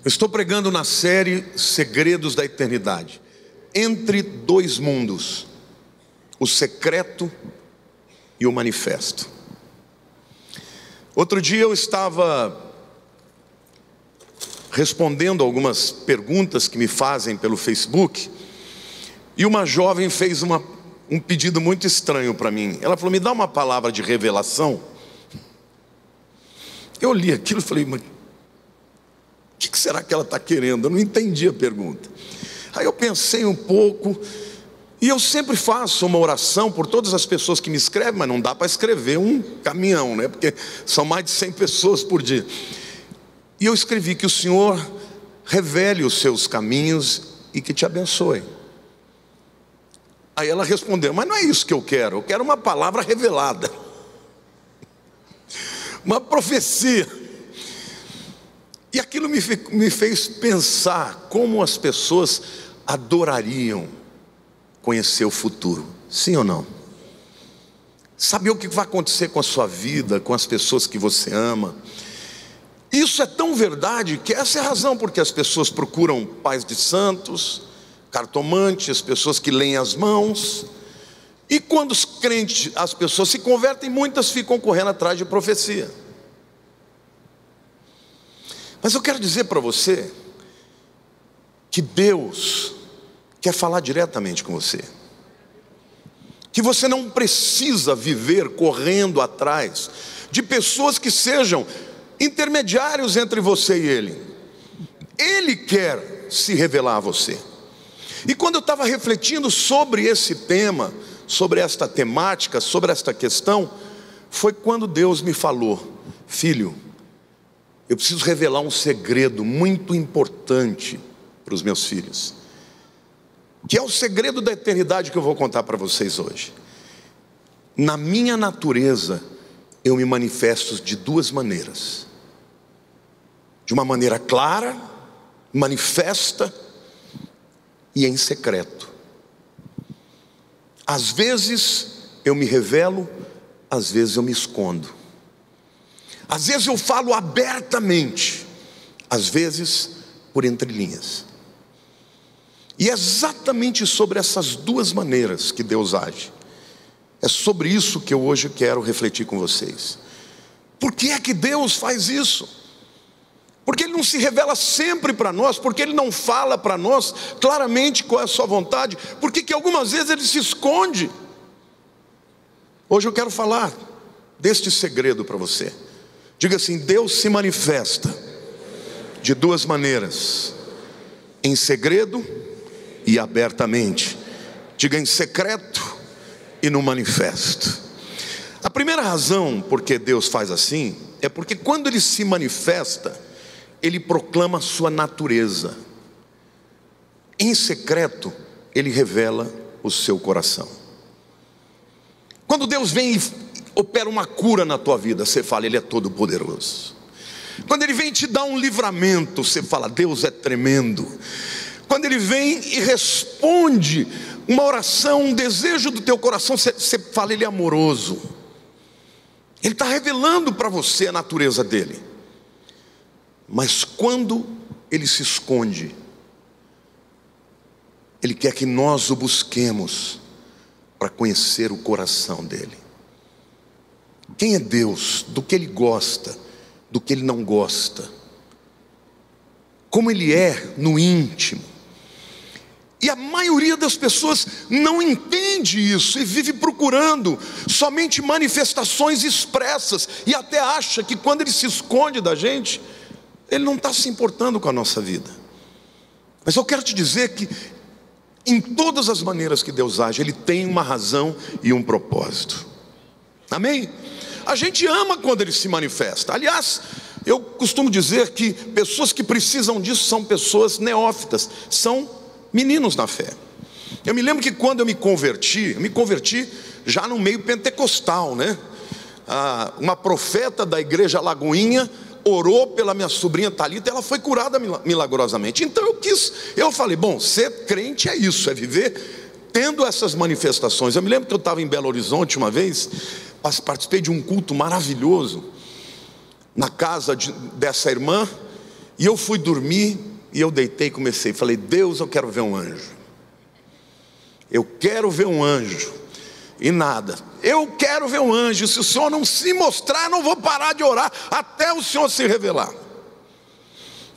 Eu estou pregando na série Segredos da Eternidade, entre dois mundos, o secreto e o manifesto. Outro dia eu estava respondendo algumas perguntas que me fazem pelo Facebook, e uma jovem fez um pedido muito estranho para mim. Ela falou: me dá uma palavra de revelação. Eu li aquilo e falei: mas o que será que ela está querendo? Eu não entendi a pergunta. Aí eu pensei um pouco, e eu sempre faço uma oração por todas as pessoas que me escrevem, mas não dá para escrever um caminhão, né? Porque são mais de 100 pessoas por dia. E eu escrevi que o Senhor revele os seus caminhos e que te abençoe. Aí ela respondeu: mas não é isso que eu quero uma palavra revelada, uma profecia. E aquilo me fez pensar como as pessoas adorariam conhecer o futuro, sim ou não? Saber o que vai acontecer com a sua vida, com as pessoas que você ama. Isso é tão verdade que essa é a razão porque as pessoas procuram pais de santos, cartomantes, pessoas que leem as mãos. E quando os crentes, as pessoas se convertem, muitas ficam correndo atrás de profecia. Mas eu quero dizer para você que Deus quer falar diretamente com você, que você não precisa viver correndo atrás de pessoas que sejam intermediários entre você e Ele. Ele quer se revelar a você. E quando eu estava refletindo sobre esse tema, sobre esta temática, sobre esta questão, foi quando Deus me falou: filho, eu preciso revelar um segredo muito importante para os meus filhos, que é o segredo da eternidade que eu vou contar para vocês hoje. Na minha natureza, eu me manifesto de duas maneiras: de uma maneira clara, manifesta, e em secreto. Às vezes eu me revelo, às vezes eu me escondo. Às vezes eu falo abertamente, às vezes por entrelinhas. E é exatamente sobre essas duas maneiras que Deus age. É sobre isso que eu hoje quero refletir com vocês. Por que é que Deus faz isso? Porque Ele não se revela sempre para nós? Porque Ele não fala para nós claramente qual é a sua vontade? Por que algumas vezes Ele se esconde? Hoje eu quero falar deste segredo para você. Diga assim: Deus se manifesta de duas maneiras: em segredo e abertamente. Diga: em secreto e no manifesto. A primeira razão por que Deus faz assim é porque quando Ele se manifesta, Ele proclama a sua natureza. Em secreto, Ele revela o seu coração. Quando Deus vem e opera uma cura na tua vida, você fala: Ele é todo poderoso. Quando Ele vem te dar um livramento, você fala: Deus é tremendo. Quando Ele vem e responde uma oração, um desejo do teu coração, você fala: Ele é amoroso. Ele está revelando para você a natureza dEle. Mas quando Ele se esconde, Ele quer que nós o busquemos para conhecer o coração dEle. Quem é Deus? Do que Ele gosta, do que Ele não gosta, como Ele é no íntimo. E a maioria das pessoas não entende isso e vive procurando somente manifestações expressas, e até acha que quando Ele se esconde da gente, Ele não está se importando com a nossa vida. Mas eu quero te dizer que em todas as maneiras que Deus age, Ele tem uma razão e um propósito. Amém? A gente ama quando Ele se manifesta. Aliás, eu costumo dizer que pessoas que precisam disso são pessoas neófitas, são meninos na fé. Eu me lembro que quando eu me converti já no meio pentecostal, né? Uma profeta da igreja Lagoinha orou pela minha sobrinha Thalita, ela foi curada milagrosamente. Então eu falei: bom, ser crente é isso, é viver tendo essas manifestações. Eu me lembro que eu estava em Belo Horizonte uma vez, participei de um culto maravilhoso na casa dessa irmã, E eu fui dormir, e eu deitei e comecei, falei: Deus, eu quero ver um anjo. Eu quero ver um anjo. E nada. Eu quero ver um anjo. Se o Senhor não se mostrar, não vou parar de orar até o Senhor se revelar.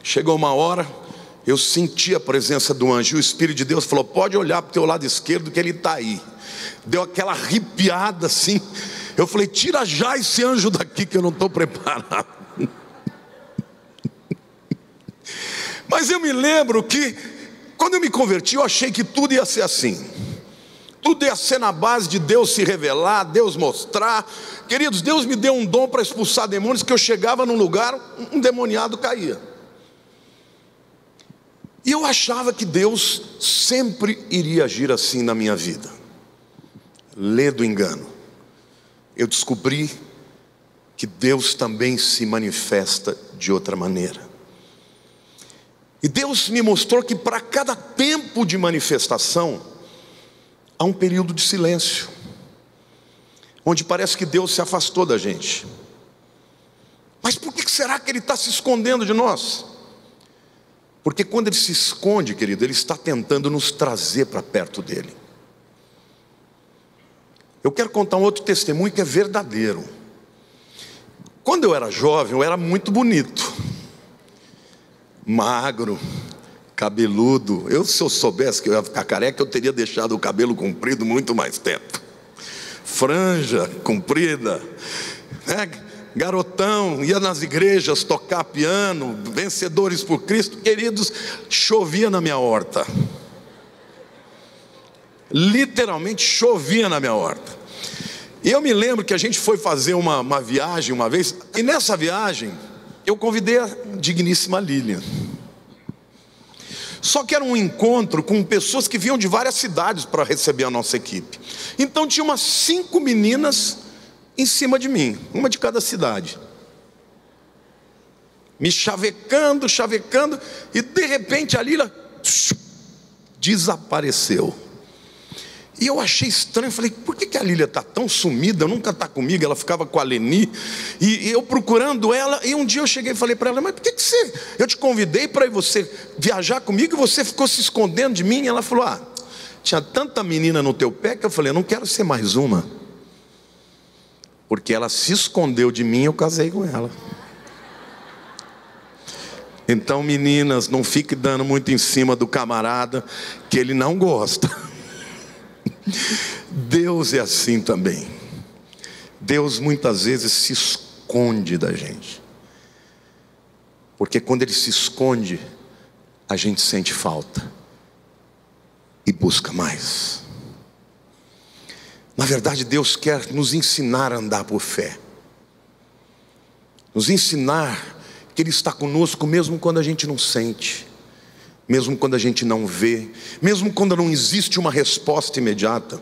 Chegou uma hora, eu senti a presença do anjo. E o Espírito de Deus falou: pode olhar para o teu lado esquerdo, que ele está aí. Deu aquela arrepiada assim. Eu falei: tira já esse anjo daqui, que eu não estou preparado. Mas eu me lembro que quando eu me converti, eu achei que tudo ia ser assim. Tudo ia ser na base de Deus se revelar, Deus mostrar. Queridos, Deus me deu um dom para expulsar demônios, que eu chegava num lugar, um demoniado caía. E eu achava que Deus sempre iria agir assim na minha vida. Lê do engano. Eu descobri que Deus também se manifesta de outra maneira. E Deus me mostrou que para cada tempo de manifestação, há um período de silêncio, onde parece que Deus se afastou da gente. Mas por que será que Ele está se escondendo de nós? Porque quando Ele se esconde, querido, Ele está tentando nos trazer para perto dEle. Eu quero contar um outro testemunho que é verdadeiro. Quando eu era jovem, eu era muito bonito, magro, cabeludo. Se eu soubesse que eu ia ficar careca, eu teria deixado o cabelo comprido muito mais tempo. Franja comprida, né? Garotão, ia nas igrejas tocar piano, vencedores por Cristo. Queridos, chovia na minha horta. Literalmente chovia na minha horta. E eu me lembro que a gente foi fazer uma viagem uma vez. E nessa viagem eu convidei a digníssima Lilian. Só que era um encontro com pessoas que vinham de várias cidades para receber a nossa equipe. Então tinha umas 5 meninas em cima de mim, uma de cada cidade, me chavecando, e de repente a Lila desapareceu. E eu achei estranho, falei: por que a Lília está tão sumida? Nunca está comigo. Ela ficava com a Leni, e eu procurando ela. E um dia eu cheguei e falei para ela: mas por que eu te convidei para você viajar comigo e você ficou se escondendo de mim? E ela falou: tinha tanta menina no teu pé que eu falei: eu não quero ser mais uma. Porque ela se escondeu de mim e eu casei com ela. Então, meninas, não fique dando muito em cima do camarada, que ele não gosta. Deus é assim também. Deus muitas vezes se esconde da gente, porque quando Ele se esconde, a gente sente falta e busca mais. Na verdade, Deus quer nos ensinar a andar por fé, nos ensinar que Ele está conosco mesmo quando a gente não sente, mesmo quando a gente não vê, mesmo quando não existe uma resposta imediata.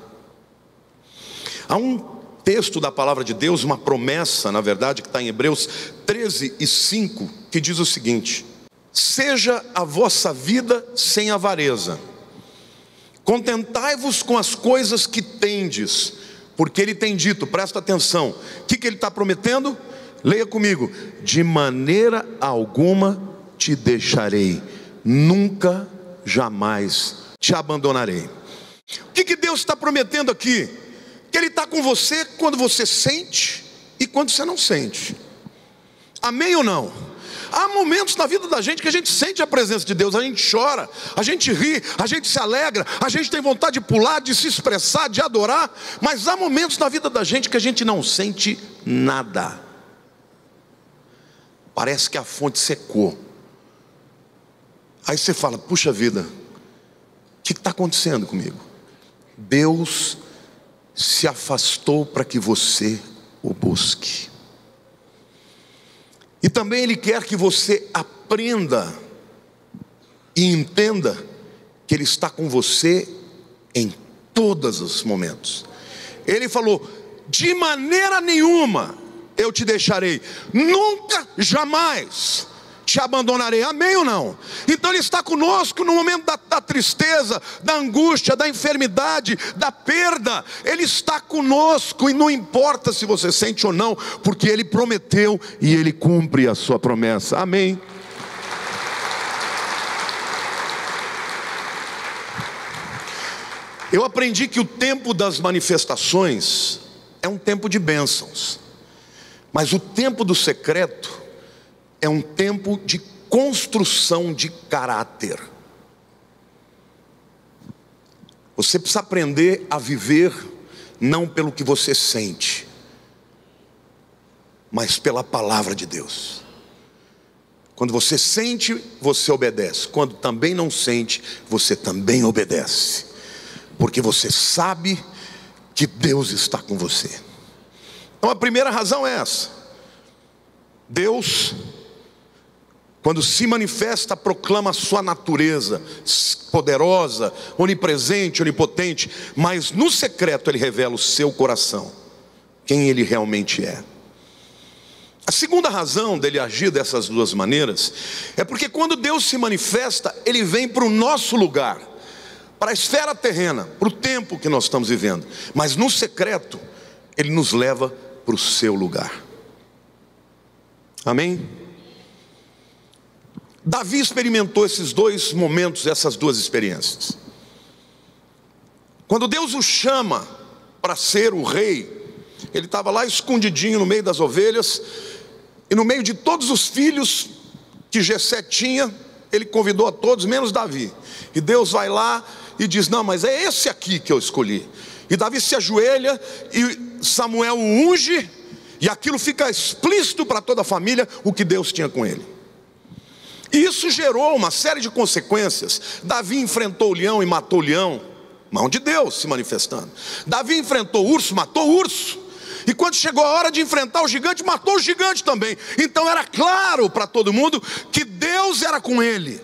Há um texto da palavra de Deus, uma promessa, na verdade, que está em Hebreus 13:5, que diz o seguinte: seja a vossa vida sem avareza, contentai-vos com as coisas que tendes, porque Ele tem dito, presta atenção, o que Ele está prometendo? Leia comigo: de maneira alguma te deixarei, nunca, jamais te abandonarei. O que Deus está prometendo aqui? Que Ele está com você quando você sente e quando você não sente. Amém ou não? Há momentos na vida da gente que a gente sente a presença de Deus, a gente chora, a gente ri, a gente se alegra, a gente tem vontade de pular, de se expressar, de adorar. Mas há momentos na vida da gente que a gente não sente nada. Parece que a fonte secou. Aí você fala: puxa vida, o que está acontecendo comigo? Deus se afastou para que você o busque. E também Ele quer que você aprenda e entenda que Ele está com você em todos os momentos. Ele falou: de maneira nenhuma eu te deixarei, nunca, jamais te abandonarei. Amém ou não? Então Ele está conosco no momento da tristeza, da angústia, da enfermidade, da perda. Ele está conosco e não importa se você sente ou não, porque Ele prometeu e Ele cumpre a sua promessa. Amém. Eu aprendi que o tempo das manifestações é um tempo de bênçãos, mas o tempo do secreto é um tempo de construção de caráter. Você precisa aprender a viver não pelo que você sente, mas pela palavra de Deus. Quando você sente, você obedece. Quando também não sente, você também obedece, porque você sabe que Deus está com você. Então a primeira razão é essa: Deus, quando se manifesta, proclama a sua natureza poderosa, onipresente, onipotente, mas no secreto Ele revela o seu coração, quem Ele realmente é. A segunda razão dele agir dessas duas maneiras é porque quando Deus se manifesta, Ele vem para o nosso lugar, para a esfera terrena, para o tempo que nós estamos vivendo, mas no secreto Ele nos leva para o seu lugar. Amém? Davi experimentou esses dois momentos, essas duas experiências. Quando Deus o chama para ser o rei, ele estava lá escondidinho no meio das ovelhas, e no meio de todos os filhos que Jessé tinha, ele convidou a todos, menos Davi. E Deus vai lá e diz: não, mas é esse aqui que eu escolhi. E Davi se ajoelha, e Samuel o unge, e aquilo fica explícito para toda a família, o que Deus tinha com ele. E isso gerou uma série de consequências. Davi enfrentou o leão e matou o leão, mão de Deus se manifestando. Davi enfrentou o urso, matou o urso. E quando chegou a hora de enfrentar o gigante, matou o gigante também. Então era claro para todo mundo que Deus era com ele,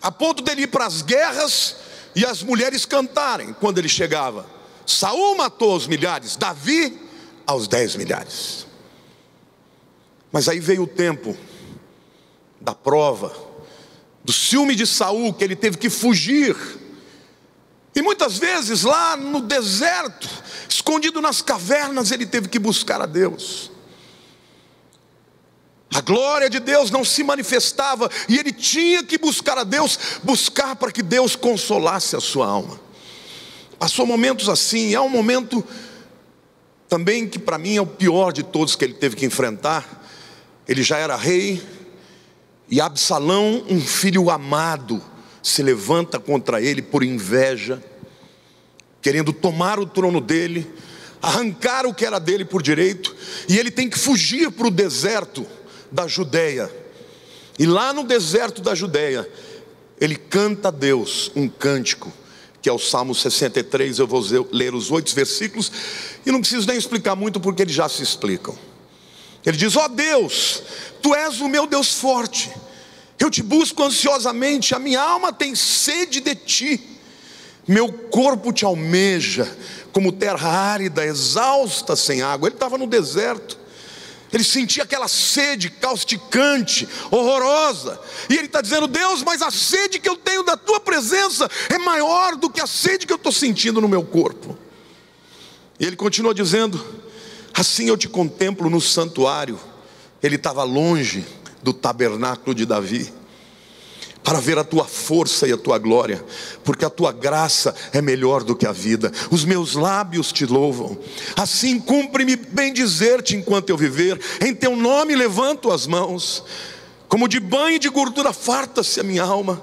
a ponto dele ir para as guerras e as mulheres cantarem quando ele chegava. Saul matou aos milhares, Davi aos 10 milhares. Mas aí veio o tempo da prova, do ciúme de Saul, que ele teve que fugir. E muitas vezes lá no deserto, escondido nas cavernas, ele teve que buscar a Deus. A glória de Deus não se manifestava, e ele tinha que buscar a Deus, buscar para que Deus consolasse a sua alma. Passou momentos assim. É um momento também que para mim é o pior de todos que ele teve que enfrentar. Ele já era rei, e Absalão, um filho amado, se levanta contra ele por inveja, querendo tomar o trono dele, arrancar o que era dele por direito. E ele tem que fugir para o deserto da Judeia. E lá no deserto da Judeia, ele canta a Deus um cântico, que é o Salmo 63. Eu vou ler os 8 versículos, e não preciso nem explicar muito, porque eles já se explicam. Ele diz: ó Deus, Tu és o meu Deus forte, eu te busco ansiosamente, a minha alma tem sede de Ti, meu corpo te almeja, como terra árida, exausta sem água. Ele estava no deserto, ele sentia aquela sede causticante, horrorosa, e ele está dizendo: Deus, mas a sede que eu tenho da Tua presença é maior do que a sede que eu estou sentindo no meu corpo. E ele continua dizendo: assim eu te contemplo no santuário. Ele estava longe do tabernáculo de Davi, para ver a Tua força e a Tua glória, porque a Tua graça é melhor do que a vida. Os meus lábios Te louvam. Assim cumpre-me bem dizer-Te enquanto eu viver, em Teu nome levanto as mãos. Como de banho e de gordura farta-se a minha alma,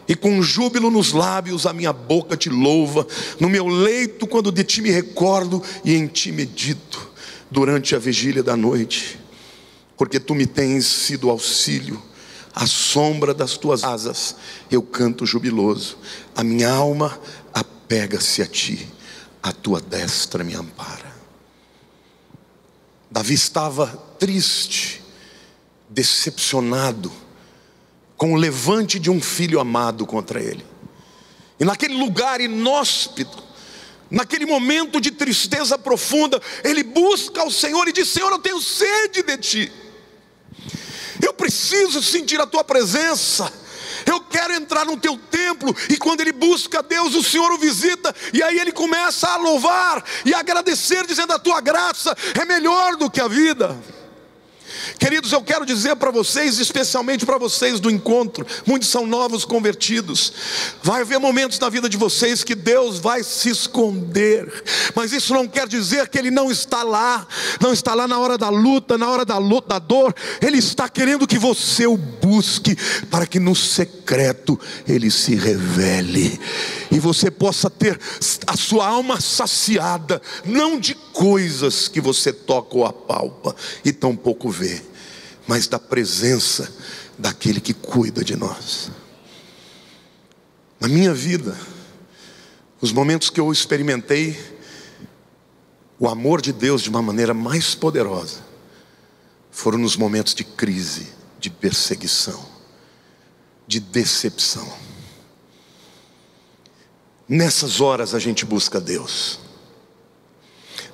e com júbilo nos lábios a minha boca Te louva. No meu leito, quando de Ti me recordo, e em Ti medito durante a vigília da noite, porque Tu me tens sido auxílio. À sombra das Tuas asas eu canto jubiloso. A minha alma apega-se a Ti, a Tua destra me ampara. Davi estava triste, decepcionado com o levante de um filho amado contra ele. E naquele lugar inóspito, naquele momento de tristeza profunda, ele busca ao Senhor e diz: Senhor, eu tenho sede de Ti, eu preciso sentir a Tua presença, eu quero entrar no Teu templo. E quando ele busca a Deus, o Senhor o visita, e aí ele começa a louvar e a agradecer, dizendo: a Tua graça é melhor do que a vida. Queridos, eu quero dizer para vocês, especialmente para vocês do encontro, muitos são novos convertidos. Vai haver momentos na vida de vocês que Deus vai se esconder, mas isso não quer dizer que Ele não está lá. Não está lá na hora da luta, da dor. Ele está querendo que você o busque, para que no secreto Ele se revele, e você possa ter a sua alma saciada, não de coisas que você toca ou apalpa e tão pouco vê, mas da presença daquele que cuida de nós. Na minha vida, os momentos que eu experimentei o amor de Deus de uma maneira mais poderosa foram nos momentos de crise, de perseguição, de decepção. Nessas horas a gente busca Deus.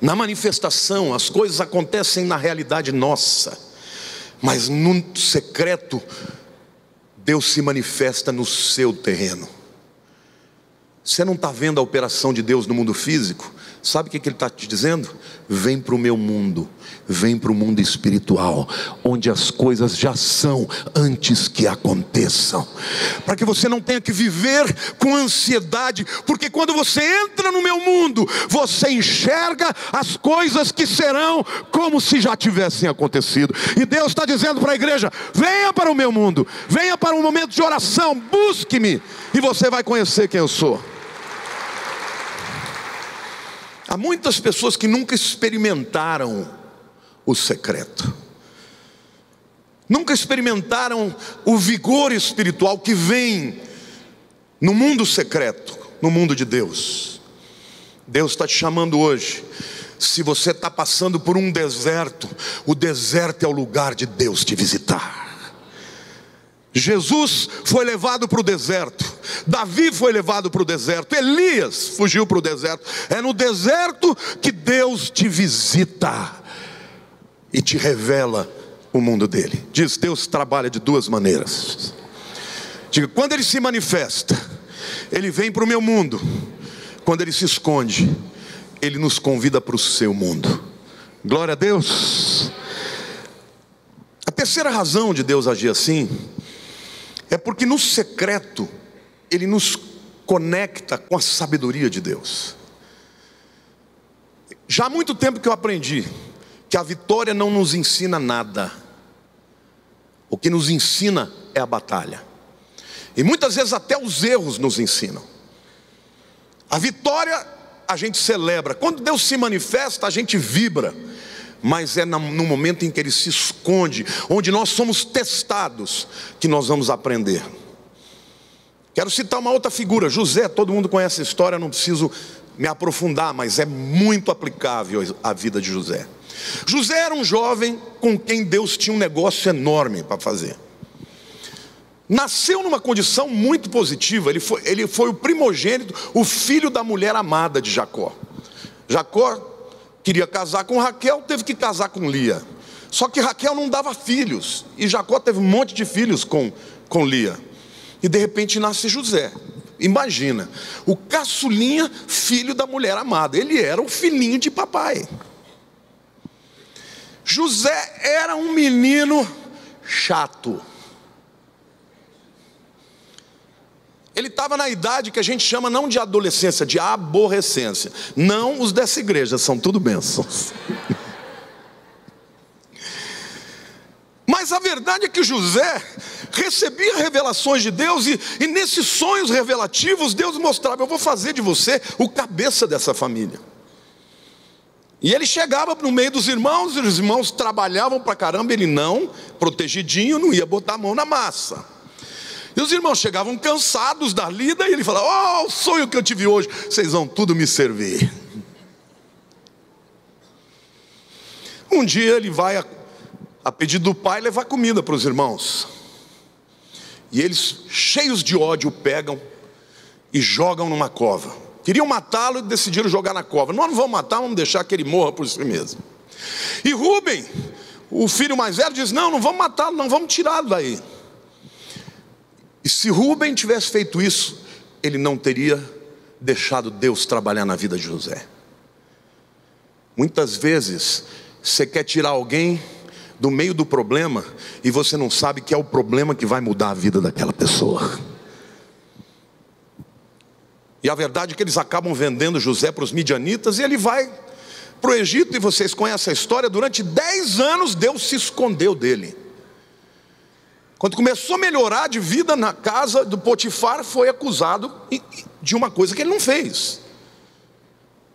Na manifestação, as coisas acontecem na realidade nossa, mas no secreto, Deus se manifesta no seu terreno. Você não está vendo a operação de Deus no mundo físico? Sabe o que Ele está te dizendo? Vem para o meu mundo, vem para o mundo espiritual, onde as coisas já são antes que aconteçam, para que você não tenha que viver com ansiedade, porque quando você entra no meu mundo, você enxerga as coisas que serão como se já tivessem acontecido. E Deus está dizendo para a igreja: venha para o meu mundo, venha para um momento de oração, busque-me, e você vai conhecer quem eu sou. Há muitas pessoas que nunca experimentaram o secreto, nunca experimentaram o vigor espiritual que vem no mundo secreto, no mundo de Deus. Deus está te chamando hoje. Se você está passando por um deserto, o deserto é o lugar de Deus te visitar. Jesus foi levado para o deserto, Davi foi levado para o deserto, Elias fugiu para o deserto. É no deserto que Deus te visita e te revela o mundo dele. Diz: Deus trabalha de duas maneiras. Diga: quando Ele se manifesta, Ele vem para o meu mundo. Quando Ele se esconde, Ele nos convida para o seu mundo. Glória a Deus. A terceira razão de Deus agir assim é porque no secreto Ele nos conecta com a sabedoria de Deus. Já há muito tempo que eu aprendi que a vitória não nos ensina nada. O que nos ensina é a batalha. E muitas vezes até os erros nos ensinam. A vitória a gente celebra, quando Deus se manifesta a gente vibra, mas é no momento em que Ele se esconde, onde nós somos testados, que nós vamos aprender. Quero citar uma outra figura, José. Todo mundo conhece a história, não preciso me aprofundar, mas é muito aplicável à vida de José. José era um jovem com quem Deus tinha um negócio enorme para fazer. Nasceu numa condição muito positiva. Ele foi o primogênito, o filho da mulher amada de Jacó. Jacó queria casar com Raquel, teve que casar com Lia. Só que Raquel não dava filhos, e Jacó teve um monte de filhos com Lia. E de repente nasce José. Imagina, o caçulinha, filho da mulher amada. Ele era o filhinho de papai. José era um menino chato. Ele estava na idade que a gente chama não de adolescência, de aborrecência. Não os dessa igreja, são tudo bênçãos. Mas a verdade é que José recebia revelações de Deus, e nesses sonhos revelativos Deus mostrava: eu vou fazer de você o cabeça dessa família. E ele chegava no meio dos irmãos, e os irmãos trabalhavam pra caramba, ele não, protegidinho, não ia botar a mão na massa. E os irmãos chegavam cansados da lida, e ele falava: oh, o sonho que eu tive hoje, vocês vão tudo me servir. Um dia ele vai, a pedido do pai, levar comida para os irmãos. E eles, cheios de ódio, pegam e jogam numa cova. Queriam matá-lo e decidiram jogar na cova. Nós não vamos matar, vamos deixar que ele morra por si mesmo. E Rúben, o filho mais velho, diz: não vamos matá-lo, não, vamos tirá-lo daí. E se Rúben tivesse feito isso, ele não teria deixado Deus trabalhar na vida de José. Muitas vezes você quer tirar alguém, do meio do problema, e você não sabe que é o problema que vai mudar a vida daquela pessoa. E a verdade é que eles acabam vendendo José para os midianitas, e ele vai para o Egito, e vocês conhecem a história. Durante 10 anos Deus se escondeu dele. Quando começou a melhorar de vida na casa do Potifar, foi acusado de uma coisa que ele não fez,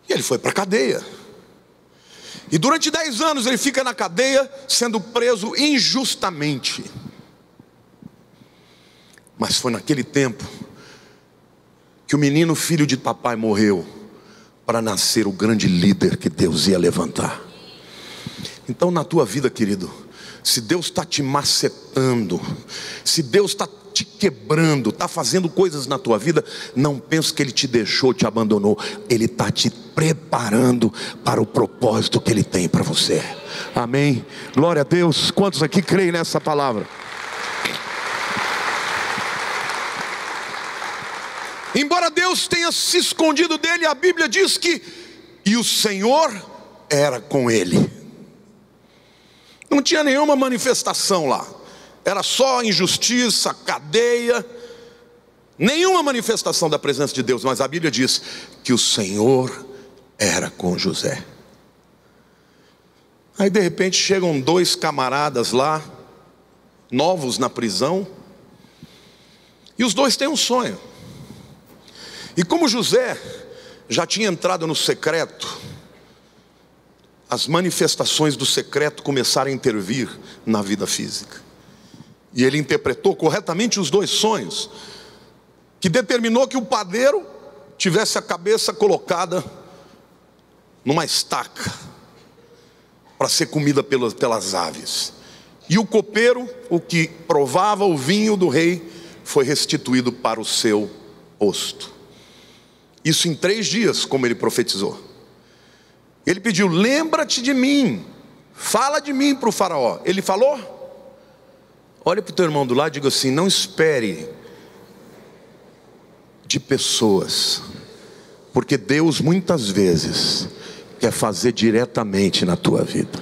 e ele foi para a cadeia. E durante 10 anos ele fica na cadeia, sendo preso injustamente. Mas foi naquele tempo que o menino filho de papai morreu, para nascer o grande líder que Deus ia levantar. Então na tua vida, querido, se Deus está te macetando, se Deus está te quebrando, está fazendo coisas na tua vida, não pense que Ele te deixou, te abandonou. Ele está te preparando para o propósito que Ele tem para você. Amém? Glória a Deus. Quantos aqui creem nessa palavra? Embora Deus tenha se escondido dele, a Bíblia diz que e o Senhor era com ele. Não tinha nenhuma manifestação lá, era só injustiça, cadeia, nenhuma manifestação da presença de Deus. Mas a Bíblia diz que o Senhor era com José. Aí de repente chegam 2 camaradas lá, novos na prisão, e os 2 têm um sonho. E como José já tinha entrado no secreto, as manifestações do secreto começaram a intervir na vida física. E ele interpretou corretamente os 2 sonhos, que determinou que o padeiro tivesse a cabeça colocada numa estaca, para ser comida pelas aves. E o copeiro, o que provava o vinho do rei, foi restituído para o seu posto. Isso em 3 dias, como ele profetizou. Ele pediu: lembra-te de mim, fala de mim para o faraó. Ele falou? Olha para o teu irmão do lado e diga assim: não espere de pessoas, porque Deus muitas vezes quer fazer diretamente na tua vida.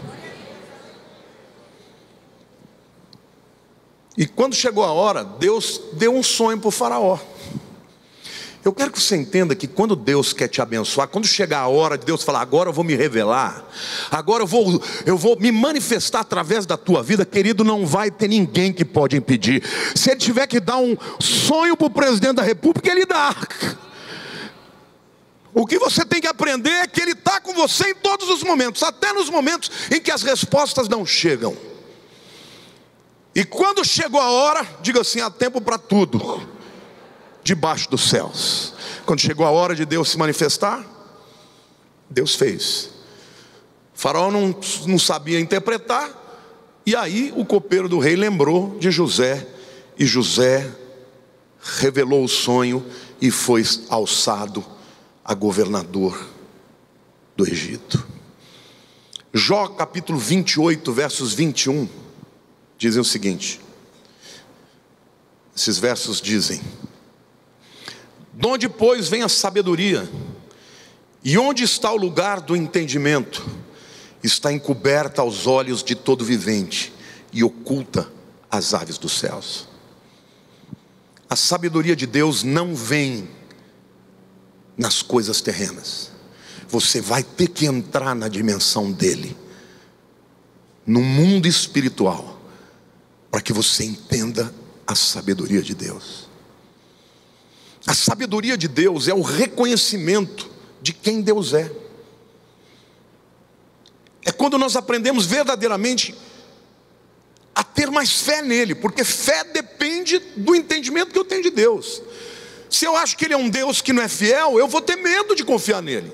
E quando chegou a hora, Deus deu um sonho para o faraó. Eu quero que você entenda que quando Deus quer te abençoar, quando chegar a hora de Deus falar: agora eu vou me revelar, agora eu vou me manifestar através da tua vida, querido, não vai ter ninguém que pode impedir. Se Ele tiver que dar um sonho para o presidente da república, Ele dá. O que você tem que aprender é que Ele está com você em todos os momentos, até nos momentos em que as respostas não chegam. E quando chegou a hora, diga assim: há tempo para tudo debaixo dos céus. Quando chegou a hora de Deus se manifestar, Deus fez. O faraó não sabia interpretar, e aí o copeiro do rei lembrou de José, e José revelou o sonho e foi alçado a governador do Egito. Jó capítulo 28, versos 21, dizem o seguinte. Esses versos dizem: donde, pois, vem a sabedoria? E onde está o lugar do entendimento? Está encoberta aos olhos de todo vivente e oculta às aves dos céus. A sabedoria de Deus não vem nas coisas terrenas. Você vai ter que entrar na dimensão dele, no mundo espiritual, para que você entenda a sabedoria de Deus. A sabedoria de Deus é o reconhecimento de quem Deus é. É quando nós aprendemos verdadeiramente a ter mais fé nele, porque fé depende do entendimento que eu tenho de Deus. Se eu acho que Ele é um Deus que não é fiel, eu vou ter medo de confiar nele.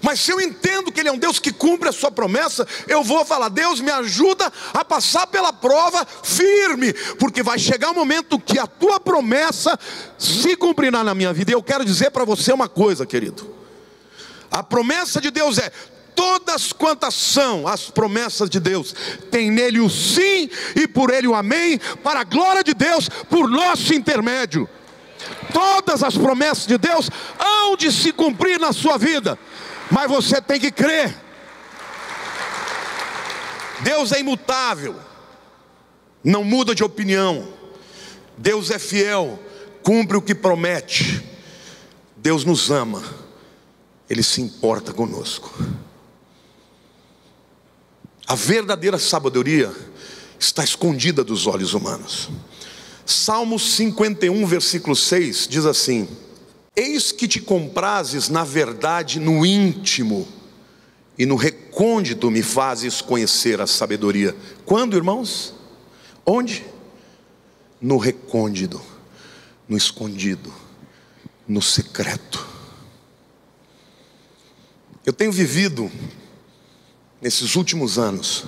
Mas se eu entendo que Ele é um Deus que cumpre a sua promessa, eu vou falar: Deus, me ajuda a passar pela prova firme, porque vai chegar um momento que a tua promessa se cumprirá na minha vida. E eu quero dizer para você uma coisa, querido: a promessa de Deus é: todas quantas são as promessas de Deus, tem nele o sim e por ele o amém, para a glória de Deus, por nosso intermédio. Todas as promessas de Deus hão de se cumprir na sua vida, mas você tem que crer. Deus é imutável, não muda de opinião. Deus é fiel, cumpre o que promete. Deus nos ama, Ele se importa conosco. A verdadeira sabedoria está escondida dos olhos humanos. Salmos 51, versículo 6 diz assim: eis que te comprases na verdade no íntimo, e no recôndito me fazes conhecer a sabedoria. Quando, irmãos? Onde? No recôndito, no escondido, no secreto. Eu tenho vivido nesses últimos anos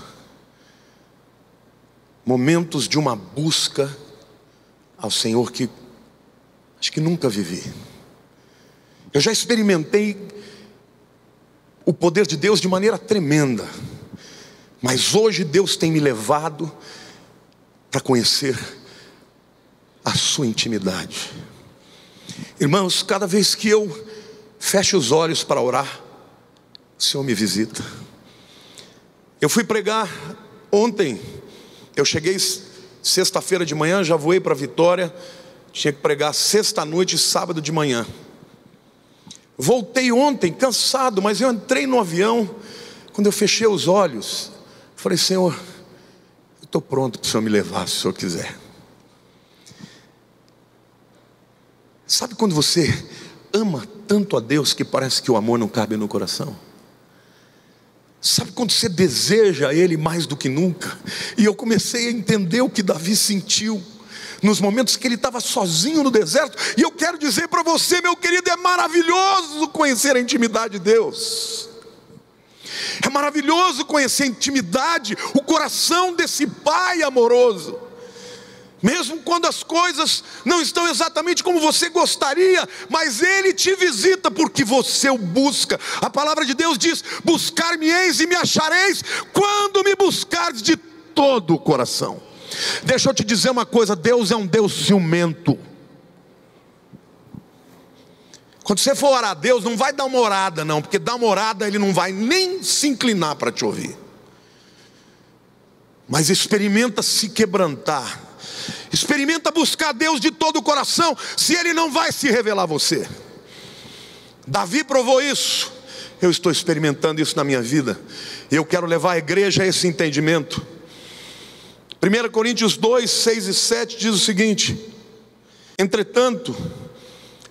momentos de uma busca ao Senhor que acho que nunca vivi. Eu já experimentei o poder de Deus de maneira tremenda, mas hoje Deus tem me levado para conhecer a sua intimidade. Irmãos, cada vez que eu fecho os olhos para orar, o Senhor me visita. Eu fui pregar ontem, eu cheguei sexta-feira de manhã, já voei para Vitória, tinha que pregar sexta-noite e sábado de manhã. Voltei ontem cansado, mas eu entrei no avião. Quando eu fechei os olhos, falei: Senhor, eu estou pronto para o Senhor me levar, se o Senhor quiser. Sabe quando você ama tanto a Deus que parece que o amor não cabe no coração? Sabe quando você deseja Ele mais do que nunca? E eu comecei a entender o que Davi sentiu nos momentos que ele estava sozinho no deserto. E eu quero dizer para você, meu querido, é maravilhoso conhecer a intimidade de Deus. É maravilhoso conhecer a intimidade, o coração desse Pai amoroso. Mesmo quando as coisas não estão exatamente como você gostaria, mas Ele te visita porque você o busca. A palavra de Deus diz: buscar-me-eis e me achareis, quando me buscardes de todo o coração. Deixa eu te dizer uma coisa: Deus é um Deus ciumento. Quando você for orar a Deus, não vai dar uma orada não, porque dar uma orada Ele não vai nem se inclinar para te ouvir. Mas experimenta se quebrantar, experimenta buscar Deus de todo o coração, se Ele não vai se revelar a você. Davi provou isso. Eu estou experimentando isso na minha vida, e eu quero levar a igreja a esse entendimento. 1 Coríntios 2, 6 e 7 diz o seguinte: entretanto,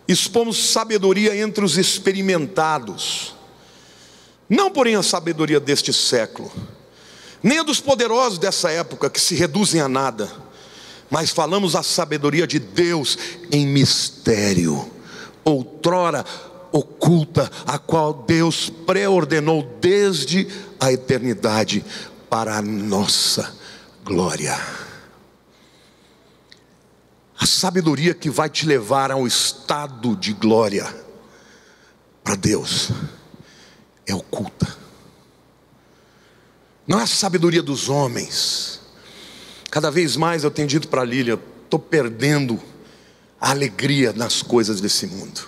expomos sabedoria entre os experimentados, não porém a sabedoria deste século, nem a dos poderosos dessa época, que se reduzem a nada, mas falamos a sabedoria de Deus em mistério, outrora oculta, a qual Deus preordenou desde a eternidade para a nossa glória. A sabedoria que vai te levar a um estado de glória para Deus é oculta. Não é a sabedoria dos homens. Cada vez mais eu tenho dito para a Lília: estou perdendo a alegria nas coisas desse mundo.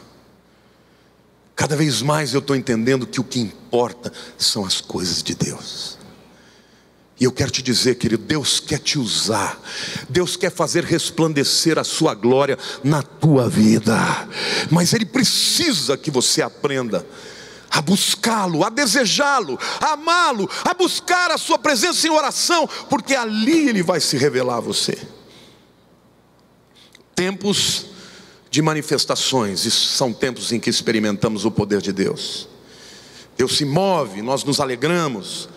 Cada vez mais eu estou entendendo que o que importa são as coisas de Deus. E eu quero te dizer, querido, Deus quer te usar. Deus quer fazer resplandecer a sua glória na tua vida. Mas Ele precisa que você aprenda a buscá-lo, a desejá-lo, a amá-lo, a buscar a sua presença em oração, porque ali Ele vai se revelar a você. Tempos de manifestações, isso são tempos em que experimentamos o poder de Deus. Deus se move, nós nos alegramos,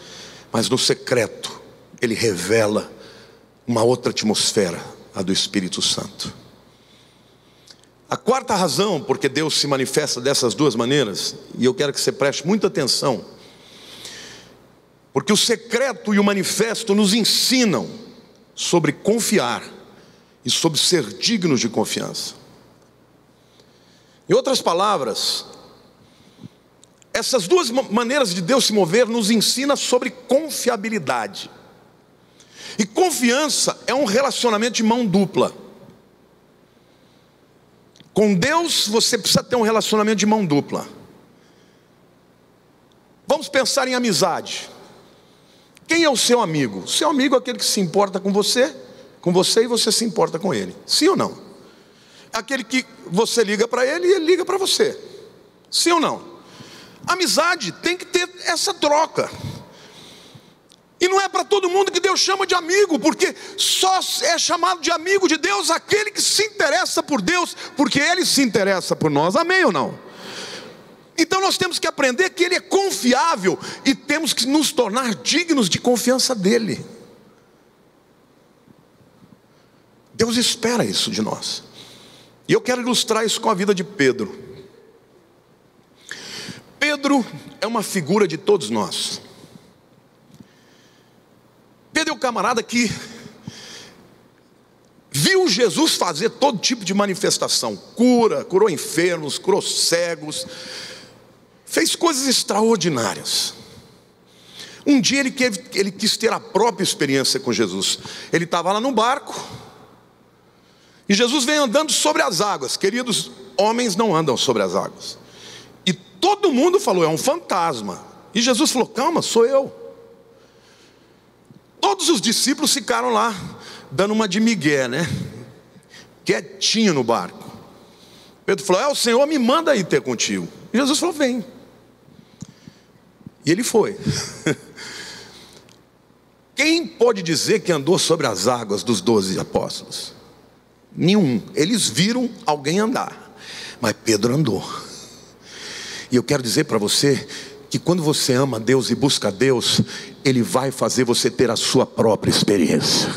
mas no secreto Ele revela uma outra atmosfera, a do Espírito Santo. A quarta razão porque Deus se manifesta dessas duas maneiras, e eu quero que você preste muita atenção, porque o secreto e o manifesto nos ensinam sobre confiar e sobre ser dignos de confiança. Em outras palavras, essas duas maneiras de Deus se mover nos ensina sobre confiabilidade. E confiança é um relacionamento de mão dupla. Com Deus você precisa ter um relacionamento de mão dupla. Vamos pensar em amizade. Quem é o seu amigo? O seu amigo é aquele que se importa com você e você se importa com ele. Sim ou não? Aquele que você liga para ele e ele liga para você. Sim ou não? Amizade tem que ter essa troca. E não é para todo mundo que Deus chama de amigo, porque só é chamado de amigo de Deus aquele que se interessa por Deus, porque Ele se interessa por nós. Amém ou não? Então nós temos que aprender que Ele é confiável e temos que nos tornar dignos de confiança dEle. Deus espera isso de nós. E eu quero ilustrar isso com a vida de Pedro. Pedro é uma figura de todos nós. Pedro é o camarada que viu Jesus fazer todo tipo de manifestação. Curou enfermos, curou cegos, fez coisas extraordinárias. Um dia ele quis ter a própria experiência com Jesus. Ele estava lá no barco e Jesus vem andando sobre as águas. Queridos, homens não andam sobre as águas. E todo mundo falou, é um fantasma. E Jesus falou, calma, sou eu. Todos os discípulos ficaram lá, dando uma de migué, né? Quietinho no barco. Pedro falou, o Senhor me manda ir ter contigo. E Jesus falou, vem. E ele foi. Quem pode dizer que andou sobre as águas dos 12 apóstolos? Nenhum. Eles viram alguém andar, mas Pedro andou. E eu quero dizer para você que quando você ama Deus e busca Deus, Ele vai fazer você ter a sua própria experiência.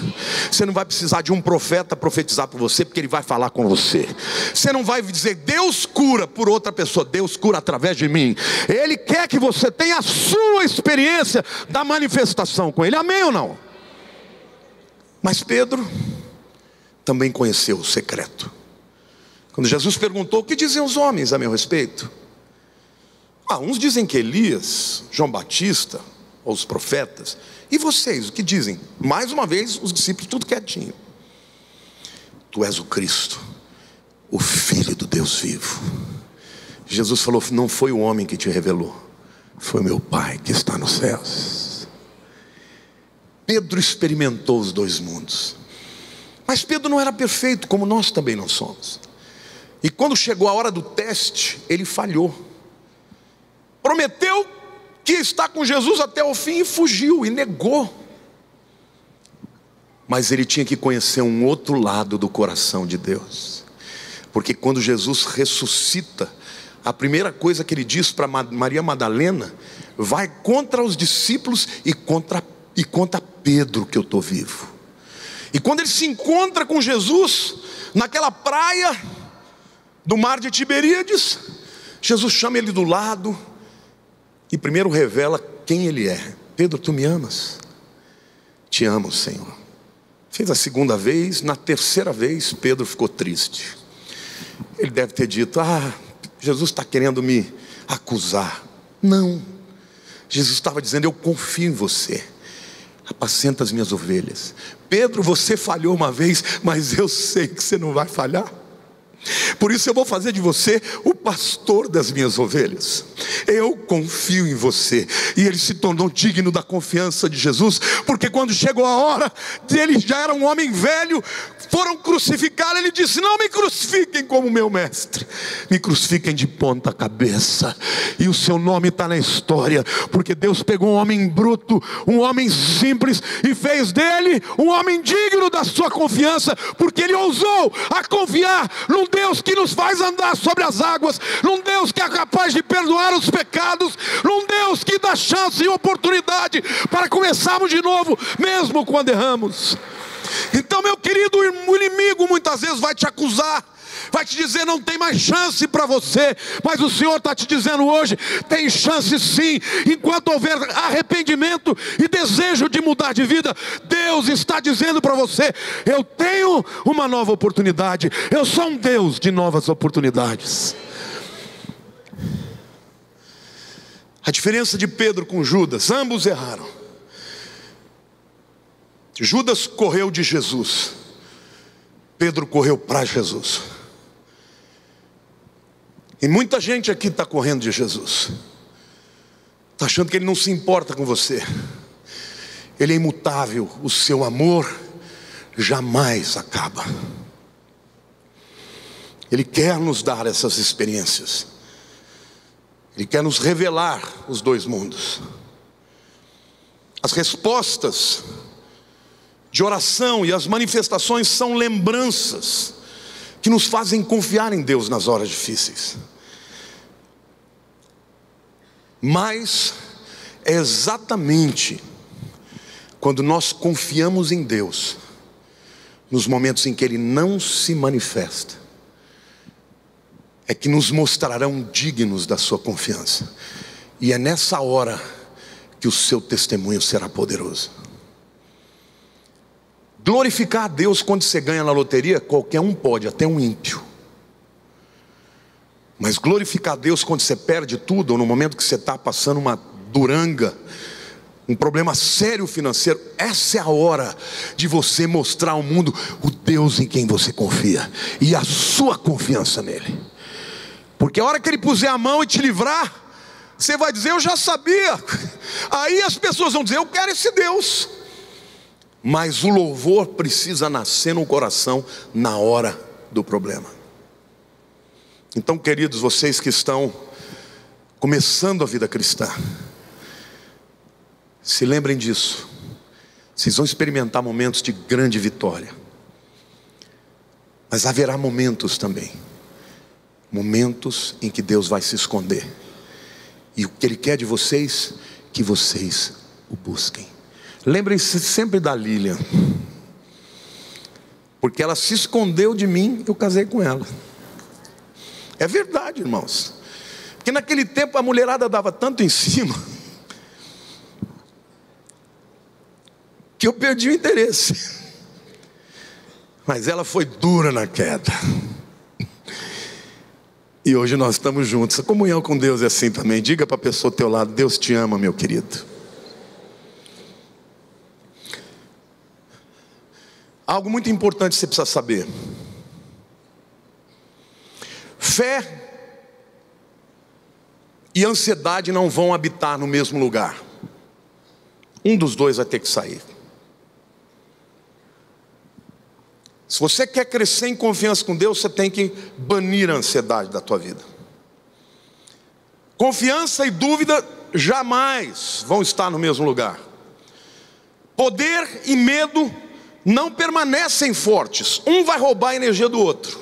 Você não vai precisar de um profeta profetizar por você, porque ele vai falar com você. Você não vai dizer, Deus cura por outra pessoa, Deus cura através de mim. Ele quer que você tenha a sua experiência da manifestação com Ele, amém ou não? Mas Pedro também conheceu o secreto. Quando Jesus perguntou, o que dizem os homens a meu respeito? Uns dizem que Elias, João Batista, ou os profetas. E vocês, o que dizem? Mais uma vez, os discípulos tudo quietinho. Tu és o Cristo, o Filho do Deus vivo. Jesus falou, não foi o homem que te revelou, foi meu Pai que está nos céus. Pedro experimentou os dois mundos. Mas Pedro não era perfeito, como nós também não somos. E quando chegou a hora do teste, ele falhou. Prometeu que está com Jesus até o fim e fugiu e negou. Mas ele tinha que conhecer um outro lado do coração de Deus. Porque quando Jesus ressuscita, a primeira coisa que ele diz para Maria Madalena, vai contra os discípulos e contra Pedro que eu estou vivo. E quando ele se encontra com Jesus, naquela praia do mar de Tiberíades, Jesus chama ele do lado e primeiro revela quem ele é. Pedro, tu me amas? Te amo, Senhor. Fez a segunda vez, na terceira vez Pedro ficou triste. Ele deve ter dito, Jesus está querendo me acusar. Não, Jesus estava dizendo, eu confio em você, apacenta as minhas ovelhas. Pedro, você falhou uma vez, mas eu sei que você não vai falhar. Por isso eu vou fazer de você o pastor das minhas ovelhas. Eu confio em você. E ele se tornou digno da confiança de Jesus, porque quando chegou a hora dele, já era um homem velho, foram crucificá-lo, ele disse, não me crucifiquem como meu mestre, me crucifiquem de ponta cabeça. E o seu nome está na história, porque Deus pegou um homem bruto, um homem simples, e fez dele um homem digno da sua confiança, porque ele ousou a confiar num Deus que nos faz andar sobre as águas, num Deus que é capaz de perdoar os pecados, num Deus que dá chance e oportunidade para começarmos de novo, mesmo quando erramos. Então, meu querido, o inimigo muitas vezes vai te acusar, vai te dizer não tem mais chance para você, mas o Senhor está te dizendo hoje, tem chance sim. Enquanto houver arrependimento e desejo de mudar de vida, Deus está dizendo para você, eu tenho uma nova oportunidade, eu sou um Deus de novas oportunidades. A diferença de Pedro com Judas, ambos erraram. Judas correu de Jesus, Pedro correu para Jesus. E muita gente aqui está correndo de Jesus, está achando que Ele não se importa com você. Ele é imutável, o seu amor jamais acaba. Ele quer nos dar essas experiências. Ele quer nos revelar os dois mundos. As respostas de oração e as manifestações são lembranças que nos fazem confiar em Deus nas horas difíceis. Mas é exatamente quando nós confiamos em Deus, nos momentos em que Ele não se manifesta, é que nos mostrarão dignos da sua confiança. E é nessa hora que o seu testemunho será poderoso. Glorificar a Deus quando você ganha na loteria, qualquer um pode, até um ímpio. Mas glorificar a Deus quando você perde tudo, ou no momento que você está passando uma duranga, um problema sério financeiro, essa é a hora de você mostrar ao mundo o Deus em quem você confia e a sua confiança nele. Porque a hora que Ele puser a mão e te livrar, você vai dizer: eu já sabia. Aí as pessoas vão dizer: eu quero esse Deus. Mas o louvor precisa nascer no coração na hora do problema. Então, queridos, vocês que estão começando a vida cristã, se lembrem disso. Vocês vão experimentar momentos de grande vitória, mas haverá momentos também, momentos em que Deus vai se esconder. E o que Ele quer de vocês, que vocês o busquem. Lembrem-se sempre da Lilian, porque ela se escondeu de mim, eu casei com ela. É verdade, irmãos. Porque naquele tempo a mulherada dava tanto em cima, que eu perdi o interesse. Mas ela foi dura na queda. E hoje nós estamos juntos. A comunhão com Deus é assim também. Diga para a pessoa ao teu lado: Deus te ama, meu querido. Algo muito importante você precisa saber: fé e ansiedade não vão habitar no mesmo lugar. Um dos dois vai ter que sair. Se você quer crescer em confiança com Deus, você tem que banir a ansiedade da tua vida. Confiança e dúvida jamais vão estar no mesmo lugar. Poder e medo não permanecem fortes. Um vai roubar a energia do outro.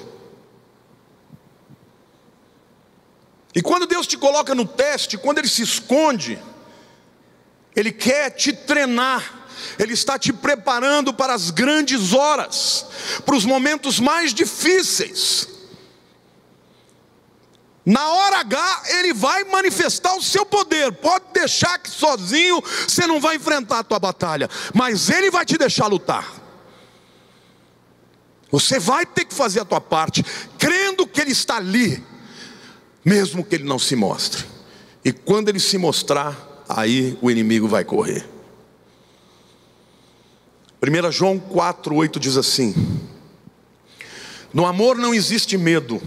E quando Deus te coloca no teste, quando Ele se esconde, Ele quer te treinar. Ele está te preparando para as grandes horas, para os momentos mais difíceis. Na hora H, Ele vai manifestar o seu poder. Pode deixar que sozinho você não vai enfrentar a tua batalha, mas Ele vai te deixar lutar. Você vai ter que fazer a tua parte, crendo que Ele está ali, mesmo que Ele não se mostre. E quando Ele se mostrar, aí o inimigo vai correr. 1 João 4:8 diz assim: no amor não existe medo,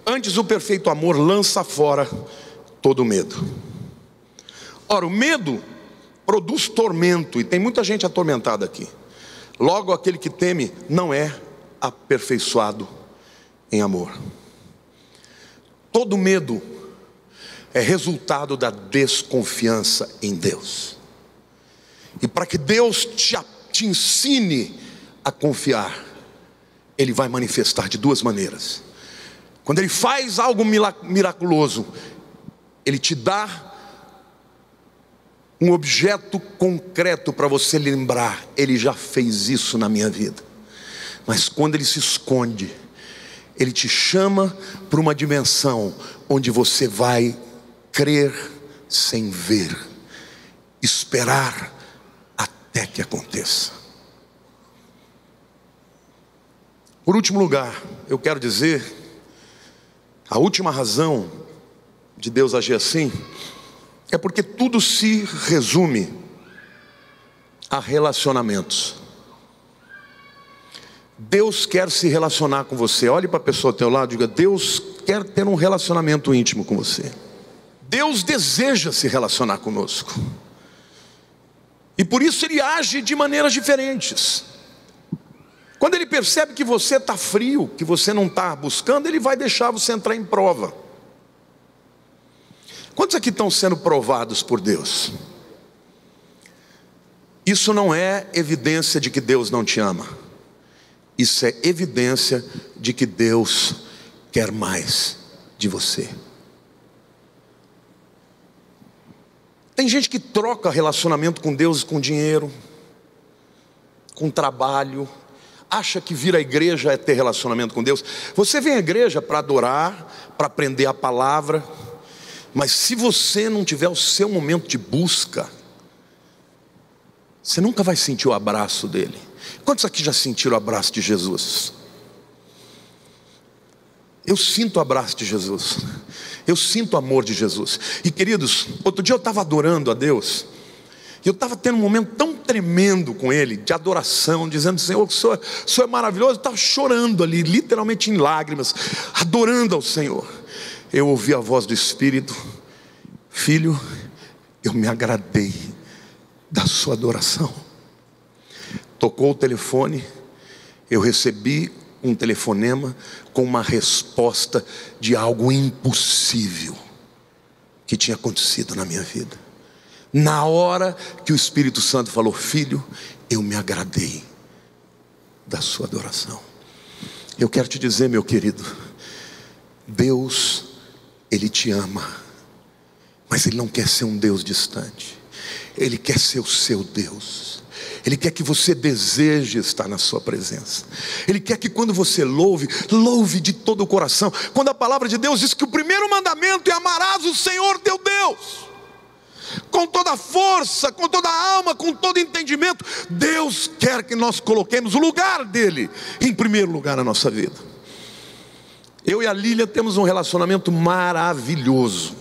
antes o perfeito amor lança fora todo medo. Ora, o medo produz tormento, e tem muita gente atormentada aqui. Logo, aquele que teme não é aperfeiçoado em amor. Todo medo é resultado da desconfiança em Deus. E para que Deus te ensine a confiar, Ele vai manifestar de duas maneiras. Quando Ele faz algo miraculoso, Ele te dá um objeto concreto para você lembrar: Ele já fez isso na minha vida. Mas quando Ele se esconde, Ele te chama para uma dimensão onde você vai crer sem ver, esperar até que aconteça. Por último lugar, eu quero dizer, a última razão de Deus agir assim é porque tudo se resume a relacionamentos. Deus quer se relacionar com você. Olhe para a pessoa ao teu lado e diga: Deus quer ter um relacionamento íntimo com você. Deus deseja se relacionar conosco. E por isso ele age de maneiras diferentes. Quando ele percebe que você está frio, que você não está buscando, ele vai deixar você entrar em prova. Quantos aqui estão sendo provados por Deus? Isso não é evidência de que Deus não te ama. Isso é evidência de que Deus quer mais de você. Tem gente que troca relacionamento com Deus com dinheiro, com trabalho, acha que vir à igreja é ter relacionamento com Deus. Você vem à igreja para adorar, para aprender a palavra, mas se você não tiver o seu momento de busca, você nunca vai sentir o abraço dele. Quantos aqui já sentiram o abraço de Jesus? Eu sinto o abraço de Jesus. Eu sinto o amor de Jesus. E queridos, outro dia eu estava adorando a Deus, e eu estava tendo um momento tão tremendo com Ele, de adoração, dizendo: Senhor, o Senhor é maravilhoso. Eu estava chorando ali, literalmente em lágrimas, adorando ao Senhor. Eu ouvi a voz do Espírito: filho, eu me agradei da sua adoração. Tocou o telefone, eu recebi um telefonema com uma resposta de algo impossível que tinha acontecido na minha vida. Na hora que o Espírito Santo falou: filho, eu me agradei da sua adoração. Eu quero te dizer, meu querido, Deus, Ele te ama, mas Ele não quer ser um Deus distante. Ele quer ser o seu Deus. Ele quer que você deseje estar na sua presença. Ele quer que quando você louve, louve de todo o coração. Quando a palavra de Deus diz que o primeiro mandamento é: amarás o Senhor teu Deus com toda a força, com toda a alma, com todo entendimento. Deus quer que nós coloquemos o lugar dele em primeiro lugar na nossa vida. Eu e a Lília temos um relacionamento maravilhoso.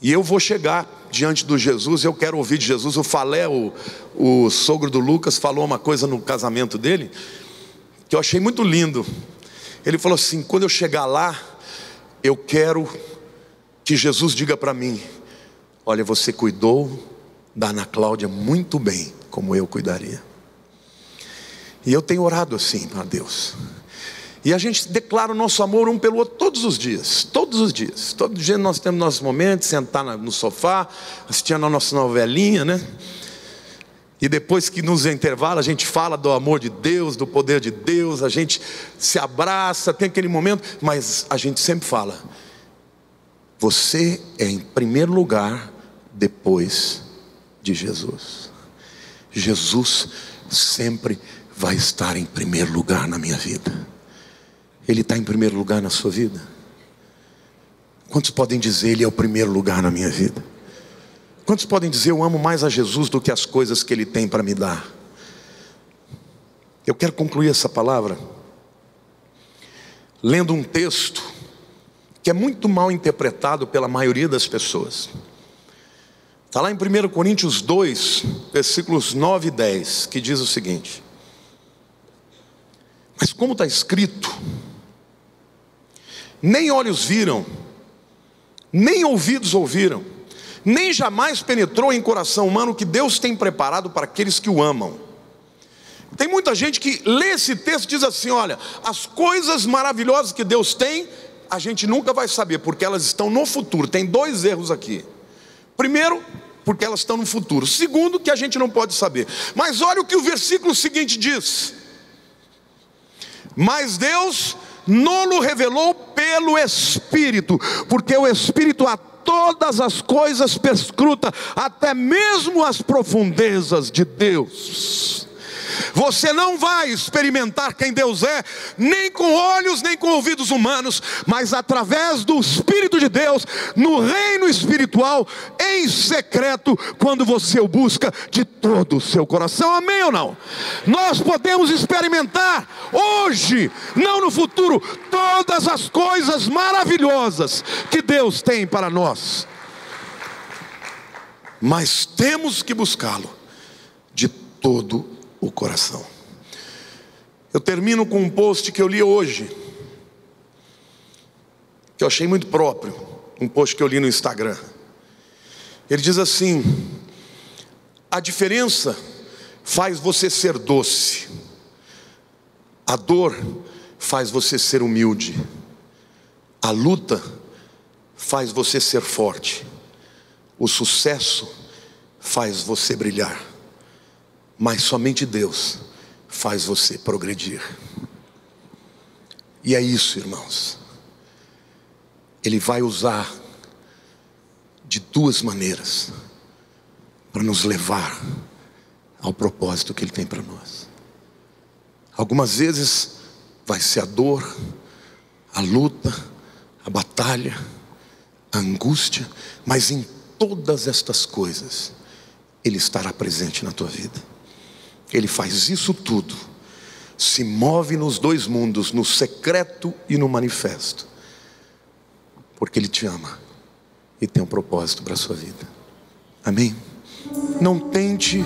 E eu vou chegar diante do Jesus, eu quero ouvir de Jesus. O Falé, o sogro do Lucas, falou uma coisa no casamento dele que eu achei muito lindo. Ele falou assim: quando eu chegar lá, eu quero que Jesus diga para mim: olha, você cuidou da Ana Cláudia muito bem, como eu cuidaria. E eu tenho orado assim a Deus. E a gente declara o nosso amor um pelo outro todos os dias. Todos os dias. Todo dia nós temos nossos momentos, sentar no sofá, assistindo a nossa novelinha, né? E depois que nos intervala, a gente fala do amor de Deus, do poder de Deus, a gente se abraça, tem aquele momento, mas a gente sempre fala: você é em primeiro lugar depois de Jesus. Jesus sempre vai estar em primeiro lugar na minha vida. Ele está em primeiro lugar na sua vida? Quantos podem dizer: Ele é o primeiro lugar na minha vida? Quantos podem dizer: eu amo mais a Jesus do que as coisas que Ele tem para me dar? Eu quero concluir essa palavra lendo um texto que é muito mal interpretado pela maioria das pessoas. Está lá em 1 Coríntios 2, versículos 9 e 10, que diz o seguinte: mas como está escrito, nem olhos viram, nem ouvidos ouviram, nem jamais penetrou em coração humano o que Deus tem preparado para aqueles que o amam. Tem muita gente que lê esse texto e diz assim: olha, as coisas maravilhosas que Deus tem, a gente nunca vai saber, porque elas estão no futuro. Tem dois erros aqui. Primeiro, porque elas estão no futuro. Segundo, que a gente não pode saber. Mas olha o que o versículo seguinte diz: mas Deus nos revelou pelo Espírito, porque o Espírito a todas as coisas perscruta, até mesmo as profundezas de Deus. Você não vai experimentar quem Deus é, nem com olhos, nem com ouvidos humanos, mas através do Espírito de Deus, no reino espiritual, em secreto, quando você o busca de todo o seu coração. Amém ou não? Nós podemos experimentar hoje, não no futuro, todas as coisas maravilhosas que Deus tem para nós, mas temos que buscá-lo de todo o coração. Eu termino com um post que eu li hoje, que eu achei muito próprio, um post que eu li no Instagram. Ele diz assim: A diferença faz você ser doce. A dor faz você ser humilde. A luta faz você ser forte. O sucesso faz você brilhar. Mas somente Deus faz você progredir. E é isso, irmãos. Ele vai usar de duas maneiras para nos levar ao propósito que Ele tem para nós. Algumas vezes vai ser a dor, a luta, a batalha, a angústia, mas em todas estas coisas Ele estará presente na tua vida. Ele faz isso tudo, se move nos dois mundos, no secreto e no manifesto, porque Ele te ama e tem um propósito para a sua vida. Amém? Não tente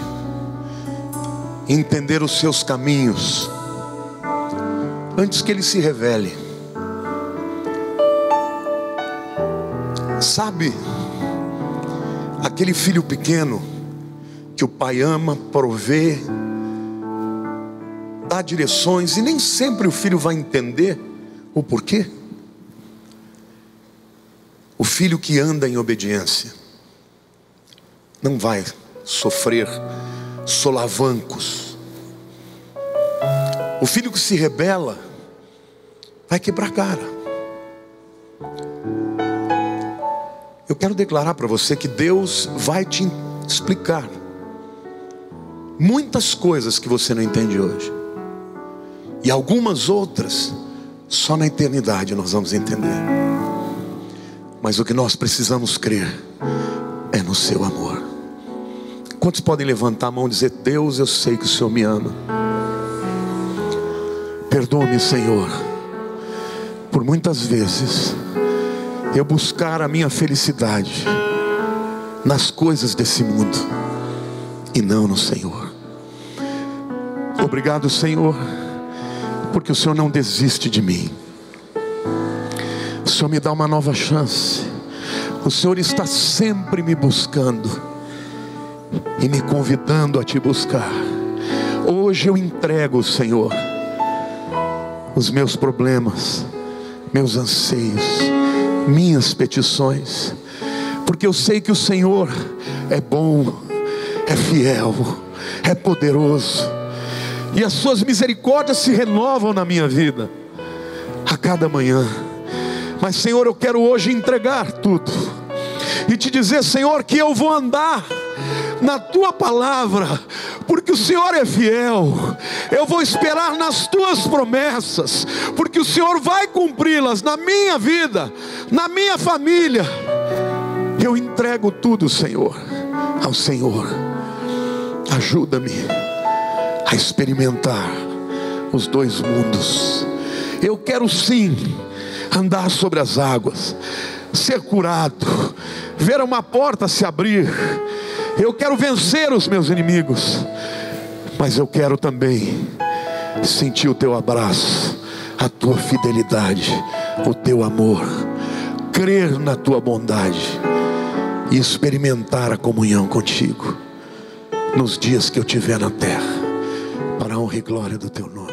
entender os seus caminhos antes que Ele se revele. Sabe, aquele filho pequeno que o pai ama, provê, dá direções, e nem sempre o filho vai entender o porquê. O filho que anda em obediência não vai sofrer solavancos. O filho que se rebela vai quebrar a cara. Eu quero declarar para você que Deus vai te explicar muitas coisas que você não entende hoje, e algumas outras só na eternidade nós vamos entender. Mas o que nós precisamos crer é no seu amor. Quantos podem levantar a mão e dizer: Deus, eu sei que o Senhor me ama. Perdoa-me, Senhor, por muitas vezes eu buscar a minha felicidade nas coisas desse mundo e não no Senhor. Obrigado, Senhor, porque o Senhor não desiste de mim. O Senhor me dá uma nova chance. O Senhor está sempre me buscando e me convidando a te buscar. Hoje eu entrego, Senhor, os meus problemas, meus anseios, minhas petições, porque eu sei que o Senhor é bom, é fiel, é poderoso, e as suas misericórdias se renovam na minha vida a cada manhã. Mas, Senhor, eu quero hoje entregar tudo e te dizer, Senhor, que eu vou andar na tua palavra, porque o Senhor é fiel. Eu vou esperar nas tuas promessas, porque o Senhor vai cumpri-las na minha vida, na minha família. Eu entrego tudo, Senhor, ao Senhor. Ajuda-me a experimentar os dois mundos. Eu quero sim andar sobre as águas, ser curado, ver uma porta se abrir. Eu quero vencer os meus inimigos, mas eu quero também sentir o teu abraço, a tua fidelidade, o teu amor, crer na tua bondade e experimentar a comunhão contigo nos dias que eu estiver na terra, para a honra e glória do teu nome.